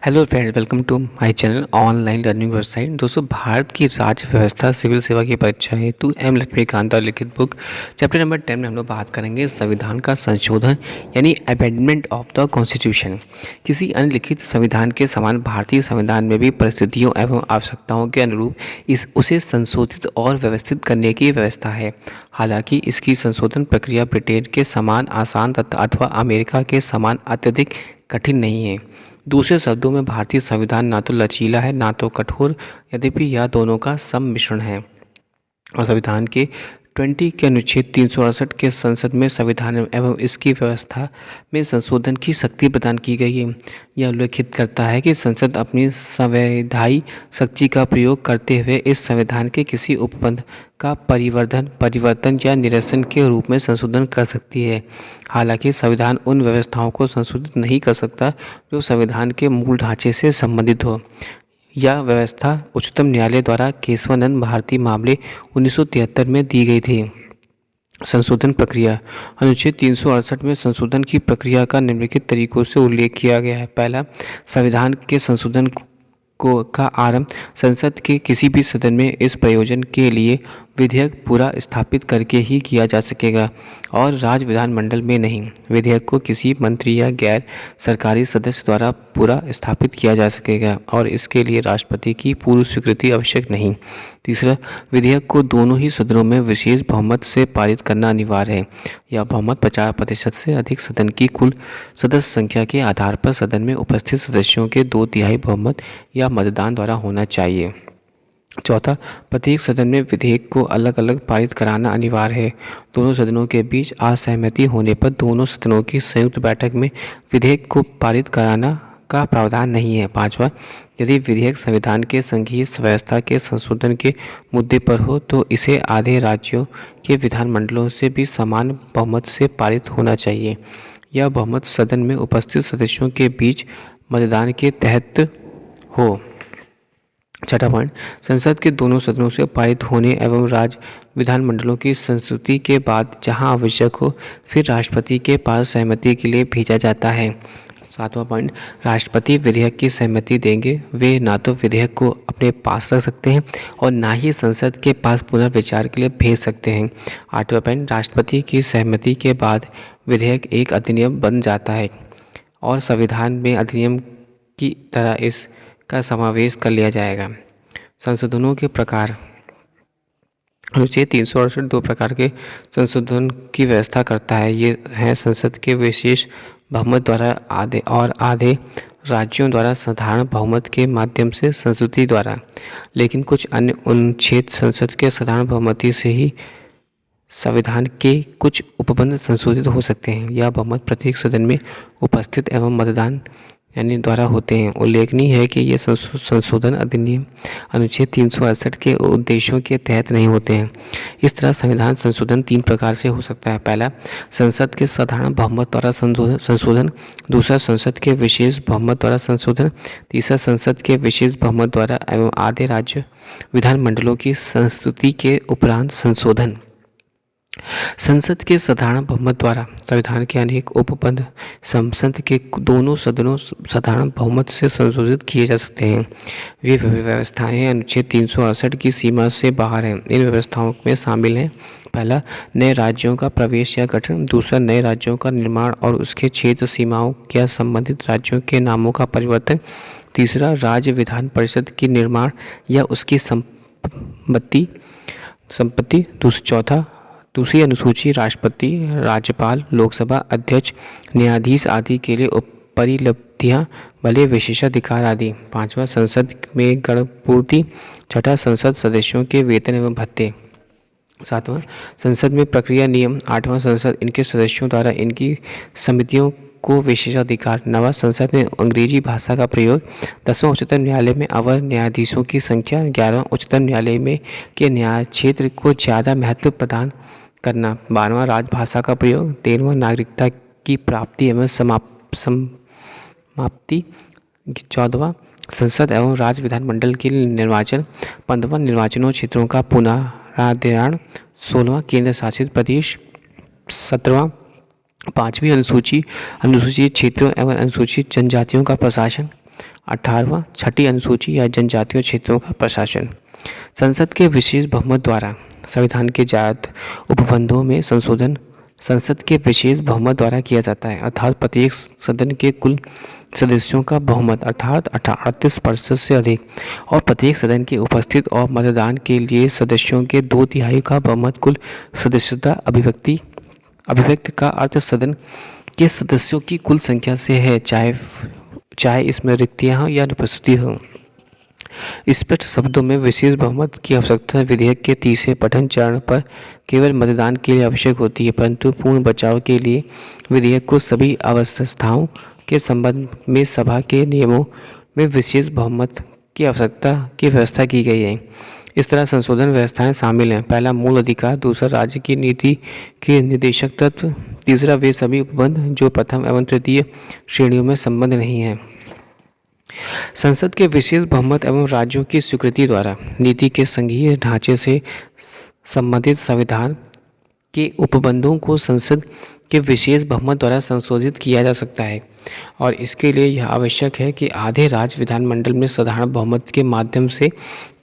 Hello friends, welcome to my channel online learning website. दोस्तों, भारत की राज्य व्यवस्था सिविल सेवा की परीक्षा हेतु एम लक्ष्मीकांत लिखित बुक चैप्टर नंबर 10 में हम लोग बात करेंगे संविधान का संशोधन यानी अमेंडमेंट ऑफ द कॉन्स्टिट्यूशन। किसी अन्य लिखित संविधान के समान भारतीय संविधान में भी परिस्थितियों एवं आवश्यकताओं के अनुरूप उसे संशोधित और व्यवस्थित करने की व्यवस्था है। हालांकि इसकी संशोधन प्रक्रिया ब्रिटेन के समान आसान तथा अथवा अमेरिका के समान अत्यधिक कठिन नहीं है। दूसरे शब्दों में भारतीय संविधान ना तो लचीला है ना तो कठोर, यद्यपि यह दोनों का सम्मिश्रण है। और संविधान के 20 के अनुच्छेद 368 के संसद में संविधान एवं इसकी व्यवस्था में संशोधन की शक्ति प्रदान की गई है। यह उल्लेखित करता है कि संसद अपनी संवैधानिक शक्ति का प्रयोग करते हुए इस संविधान के किसी उपबंध का परिवर्तन या निरसन के रूप में संशोधन कर सकती है। हालांकि संविधान उन व्यवस्थाओं को संशोधित नहीं कर सकता जो संविधान के मूल ढांचे से संबंधित हो। यह व्यवस्था उच्चतम न्यायालय द्वारा केशवानंद भारती मामले 1973 में दी गई थी। संशोधन प्रक्रिया अनुच्छेद 368 में संशोधन की प्रक्रिया का निम्नलिखित तरीकों से उल्लेख किया गया है। पहला, संविधान के संशोधन का आरंभ संसद के किसी भी सदन में इस प्रयोजन के लिए विधेयक पूरा स्थापित करके ही किया जा सकेगा और राज्य विधानमंडल में नहीं। विधेयक को किसी मंत्री या गैर सरकारी सदस्य द्वारा पूरा स्थापित किया जा सकेगा और इसके लिए राष्ट्रपति की पूर्व स्वीकृति आवश्यक नहीं। तीसरा, विधेयक को दोनों ही सदनों में विशेष बहुमत से पारित करना अनिवार्य है। यह बहुमत 50% से अधिक सदन की कुल सदस्य संख्या के आधार पर सदन में उपस्थित सदस्यों के 2/3 बहुमत या मतदान द्वारा होना चाहिए। चौथा, प्रत्येक सदन में विधेयक को अलग अलग पारित कराना अनिवार्य है। दोनों सदनों के बीच असहमति होने पर दोनों सदनों की संयुक्त बैठक में विधेयक को पारित कराना का प्रावधान नहीं है। पांचवा, यदि विधेयक संविधान के संघीय व्यवस्था के संशोधन के मुद्दे पर हो तो इसे आधे राज्यों के विधानमंडलों से भी समान बहुमत से पारित होना चाहिए। यह बहुमत सदन में उपस्थित सदस्यों के बीच मतदान के तहत हो। छठा पॉइंट, संसद के दोनों सदनों से पारित होने एवं राज्य विधानमंडलों की संस्तुति के बाद जहां आवश्यक हो फिर राष्ट्रपति के पास सहमति के लिए भेजा जाता है। सातवां पॉइंट, राष्ट्रपति विधेयक की सहमति देंगे। वे ना तो विधेयक को अपने पास रख सकते हैं और ना ही संसद के पास पुनर्विचार के लिए भेज सकते हैं। आठवां पॉइंट, राष्ट्रपति की सहमति के बाद विधेयक एक अधिनियम बन जाता है और संविधान में अधिनियम की तरह इसका समावेश कर लिया जाएगा। संशोधनों के प्रकार अनुच्छेद 368 दो प्रकार के संशोधन की व्यवस्था करता है। ये हैं संसद के विशेष बहुमत द्वारा आधे राज्यों द्वारा साधारण बहुमत के माध्यम से संस्तुति द्वारा। लेकिन कुछ अन्य अनुच्छेद संसद के साधारण बहुमति से ही संविधान के कुछ उपबंध संशोधित हो सकते हैं। यह बहुमत प्रत्येक सदन में उपस्थित एवं मतदान यानी द्वारा होते हैं। उल्लेखनीय है कि ये संशोधन अधिनियम अनुच्छेद 368 के उद्देश्यों के तहत नहीं होते हैं। इस तरह संविधान संशोधन 3 प्रकार से हो सकता है। पहला, संसद के साधारण बहुमत द्वारा संशोधन। दूसरा, संसद के विशेष बहुमत द्वारा संशोधन। तीसरा, संसद के विशेष बहुमत द्वारा एवं आधे राज्य विधानमंडलों की संस्तुति के उपरांत संशोधन। संसद के साधारण बहुमत द्वारा संविधान के अनेक उपबंध संसद के दोनों सदनों साधारण बहुमत से संशोधित किए जा सकते हैं। वे व्यवस्थाएं अनुच्छेद 368 की सीमा से बाहर हैं। इन व्यवस्थाओं में शामिल हैं: पहला, नए राज्यों का प्रवेश या गठन। दूसरा, नए राज्यों का निर्माण और उसके क्षेत्र सीमाओं या संबंधित राज्यों के नामों का परिवर्तन। तीसरा, राज्य विधान परिषद की निर्माण या उसकी संपत्ति। चौथा, दूसरी अनुसूची राष्ट्रपति, राज्यपाल, लोकसभा अध्यक्ष, न्यायाधीश आदि के लिए परिलब्धियां वाले विशेषाधिकार आदि। पांचवा, संसद में गणपूर्ति। छठा, संसद सदस्यों के वेतन एवं भत्ते। सातवां, संसद में प्रक्रिया नियम। आठवां, संसद इनके सदस्यों द्वारा इनकी समितियों को विशेषाधिकार। नवा, संसद में अंग्रेजी भाषा का प्रयोग। 10वां, उच्चतम न्यायालय में अवर न्यायाधीशों की संख्या। 11वां, उच्चतम न्यायालय में के न्याय क्षेत्र को ज़्यादा महत्व प्रदान करना। 12वां, राजभाषा का प्रयोग। 13वां, नागरिकता की प्राप्ति एवं समाप्ति। 14वां, संसद एवं राज्य विधानमंडल के निर्वाचन। 15वां, निर्वाचनों क्षेत्रों का पुनराधिकरण। 16वां, केंद्र शासित प्रदेश। 17वां, 5वीं अनुसूची, अनुसूचित क्षेत्रों एवं अनुसूचित जनजातियों का प्रशासन। 18वां छठी अनुसूची या जनजातीय क्षेत्रों का प्रशासन। संसद के विशेष बहुमत द्वारा संविधान के जात उपबंधों में संशोधन संसद के विशेष बहुमत द्वारा किया जाता है, अर्थात प्रत्येक सदन के कुल सदस्यों का बहुमत अर्थात 38% से अधिक और प्रत्येक सदन के उपस्थित और मतदान के लिए सदस्यों के 2/3 का बहुमत कुल सदस्यता अभिव्यक्ति का अर्थ सदन के सदस्यों की कुल संख्या से है, चाहे इसमें रिक्तियां हों या अनुपस्थिति हो। स्पष्ट शब्दों में विशेष बहुमत की आवश्यकता विधेयक के तीसरे पठन चरण पर केवल मतदान के लिए आवश्यक होती है, परंतु पूर्ण बचाव के लिए विधेयक को सभी अवस्थाओं के संबंध में सभा के नियमों में विशेष बहुमत की आवश्यकता की व्यवस्था की गई है। इस तरह संशोधन व्यवस्थाएं शामिल हैं। पहला, मूल अधिकार। दूसरा, राज्य की नीति के निर्देशक तत्व। तीसरा, वे सभी उपबंध जो प्रथम एवं तृतीय श्रेणियों में संबद्ध नहीं हैं। संसद के विशेष बहुमत एवं राज्यों की स्वीकृति द्वारा नीति के संघीय ढांचे से संबंधित संविधान के उपबंधों को संसद के विशेष बहुमत द्वारा संशोधित किया जा सकता है और इसके लिए यह आवश्यक है कि आधे राज्य विधानमंडल में साधारण बहुमत के माध्यम से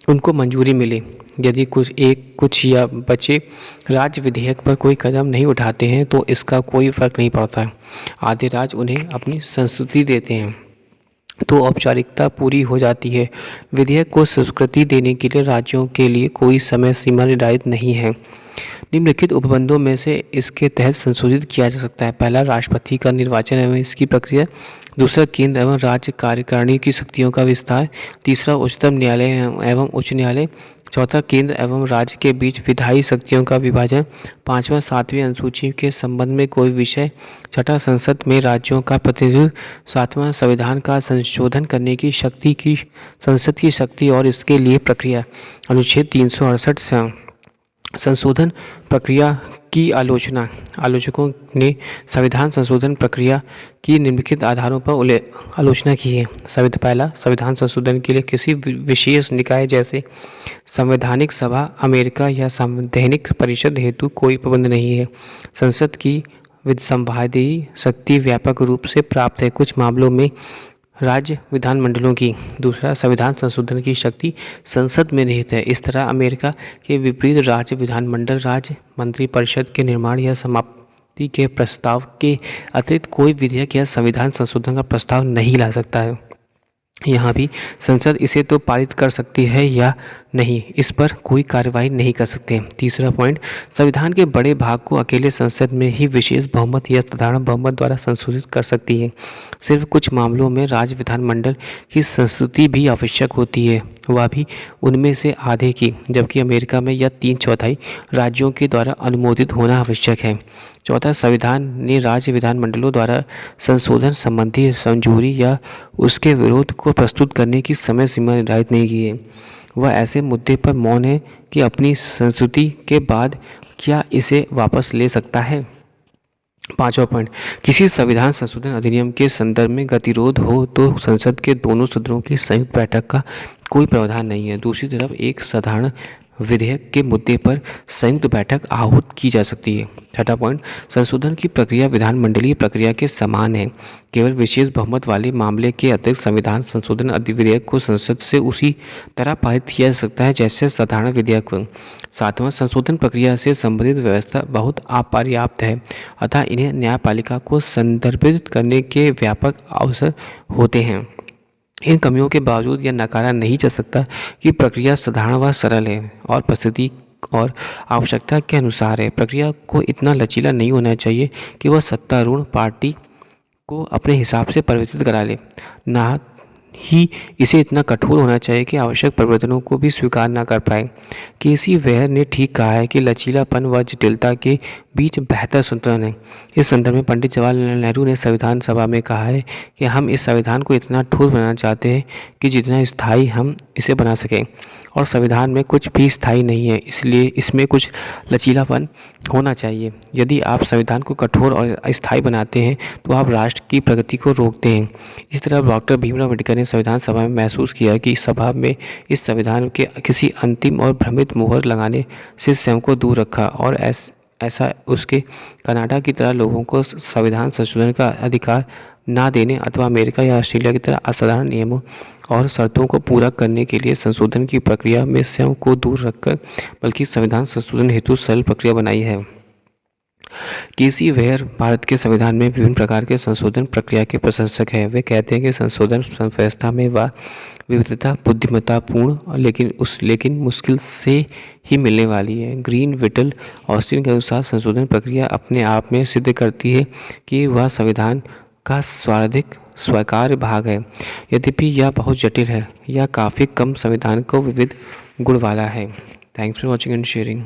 उनको मंजूरी मिले। यदि कुछ या बचे राज्य विधेयक पर कोई कदम नहीं उठाते हैं तो इसका कोई फर्क नहीं पड़ता। आधे राज्य उन्हें अपनी संस्तुति देते हैं तो औपचारिकता पूरी हो जाती है। विधेयक को स्वीकृति देने के लिए राज्यों के लिए कोई समय सीमा निर्धारित नहीं है। निम्नलिखित उपबंधों में से इसके तहत संशोधित किया जा सकता है। पहला, राष्ट्रपति का निर्वाचन एवं इसकी प्रक्रिया। दूसरा, केंद्र एवं राज्य कार्यकारिणी की शक्तियों का विस्तार। तीसरा, उच्चतम न्यायालय एवं उच्च न्यायालय। चौथा, केंद्र एवं राज्य के बीच विधायी शक्तियों का विभाजन। पाँचवां, 7वीं अनुसूची के संबंध में कोई विषय। छठा, संसद में राज्यों का प्रतिनिधित्व। सातवां, संविधान का संशोधन करने की संसद की शक्ति और इसके लिए प्रक्रिया। अनुच्छेद 368 संशोधन प्रक्रिया की आलोचना। आलोचकों ने संविधान संशोधन प्रक्रिया की निम्नलिखित आधारों पर आलोचना की है। पहला, संविधान संशोधन के लिए किसी विशेष निकाय जैसे संवैधानिक सभा अमेरिका या संवैधानिक परिषद हेतु कोई पाबंद नहीं है। संसद की संवादी शक्ति व्यापक रूप से प्राप्त है, कुछ मामलों में राज्य विधानमंडलों की। दूसरा, संविधान संशोधन की शक्ति संसद में निहित है। इस तरह अमेरिका के विपरीत राज्य विधानमंडल राज्य मंत्रिपरिषद के निर्माण या समाप्ति के प्रस्ताव के अतिरिक्त कोई विधेयक या संविधान संशोधन का प्रस्ताव नहीं ला सकता है। यहाँ भी संसद इसे तो पारित कर सकती है या नहीं, इस पर कोई कार्यवाही नहीं कर सकते। तीसरा पॉइंट, संविधान के बड़े भाग को अकेले संसद में ही विशेष बहुमत या साधारण बहुमत द्वारा संशोधित कर सकती है। सिर्फ कुछ मामलों में राज्य विधानमंडल की संस्तुति भी आवश्यक होती है, वह भी उनमें से आधे की, जबकि अमेरिका में यह 3/4 राज्यों के द्वारा अनुमोदित होना आवश्यक है। चौथा, संविधान ने राज्य विधानमंडलों द्वारा संशोधन संबंधी मंजूरी या उसके विरोध को प्रस्तुत करने की समय सीमा निर्धारित नहीं की है। वह ऐसे मुद्दे पर मौन है कि अपनी संस्तुति के बाद क्या इसे वापस ले सकता है। पांचवा पॉइंट, किसी संविधान संशोधन अधिनियम के संदर्भ में गतिरोध हो तो संसद के दोनों सदनों की संयुक्त बैठक का कोई प्रावधान नहीं है। दूसरी तरफ एक साधारण विधेयक के मुद्दे पर संयुक्त बैठक आहूत की जा सकती है। छठा पॉइंट, संशोधन की प्रक्रिया विधानमंडलीय प्रक्रिया के समान है। केवल विशेष बहुमत वाले मामले के अतिरिक्त संविधान संशोधन विधेयक को संसद से उसी तरह पारित किया जा सकता है जैसे साधारण विधेयक। सातवां, संशोधन प्रक्रिया से संबंधित व्यवस्था बहुत अपर्याप्त है, अतः इन्हें न्यायपालिका को संदर्भित करने के व्यापक अवसर होते हैं। इन कमियों के बावजूद यह नकारा नहीं जा सकता कि प्रक्रिया साधारण व सरल है और परिस्थिति और आवश्यकता के अनुसार है। प्रक्रिया को इतना लचीला नहीं होना चाहिए कि वह सत्तारूढ़ पार्टी को अपने हिसाब से परिवर्तित करा ले, ना ही इसे इतना कठोर होना चाहिए कि आवश्यक परिवर्तनों को भी स्वीकार न कर पाए। केसी वेयर ने ठीक कहा है कि लचीलापन व जटिलता के बीच बेहतर संतुलन है। इस संदर्भ में पंडित जवाहरलाल नेहरू ने संविधान सभा में कहा है कि हम इस संविधान को इतना ठोस बनाना चाहते हैं कि जितना स्थायी हम इसे बना सकें, और संविधान में कुछ भी स्थायी नहीं है, इसलिए इसमें कुछ लचीलापन होना चाहिए। यदि आप संविधान को कठोर और अस्थायी बनाते हैं तो आप राष्ट्र की प्रगति को रोकते हैं। इस तरह डॉक्टर भीमराव अम्बेडकर ने संविधान सभा में महसूस किया कि सभा में इस संविधान के किसी अंतिम और भ्रमित मुहर लगाने से स्वयं को दूर रखा और ऐसा उसके कनाडा की तरह लोगों को संविधान संशोधन का अधिकार ना देने अथवा अमेरिका या ऑस्ट्रेलिया की तरह असाधारण नियमों और शर्तों को पूरा करने के लिए संशोधन की प्रक्रिया में स्वयं को दूर रखकर बल्कि संविधान संशोधन हेतु सरल प्रक्रिया बनाई है। केसी वेयर भारत के संविधान में विभिन्न प्रकार के संशोधन प्रक्रिया के प्रशंसक हैं। वे कहते हैं कि संशोधन व्यवस्था में वह विविधता बुद्धिमत्तापूर्ण लेकिन मुश्किल से ही मिलने वाली है। ग्रीन विटल ऑस्टिन के अनुसार संशोधन प्रक्रिया अपने आप में सिद्ध करती है कि वह संविधान का सर्वाधिक स्वीकार्य भाग है, यद्यपि यह बहुत जटिल है या काफ़ी कम संविधान को विविध गुण वाला है। Thanks for watching and sharing.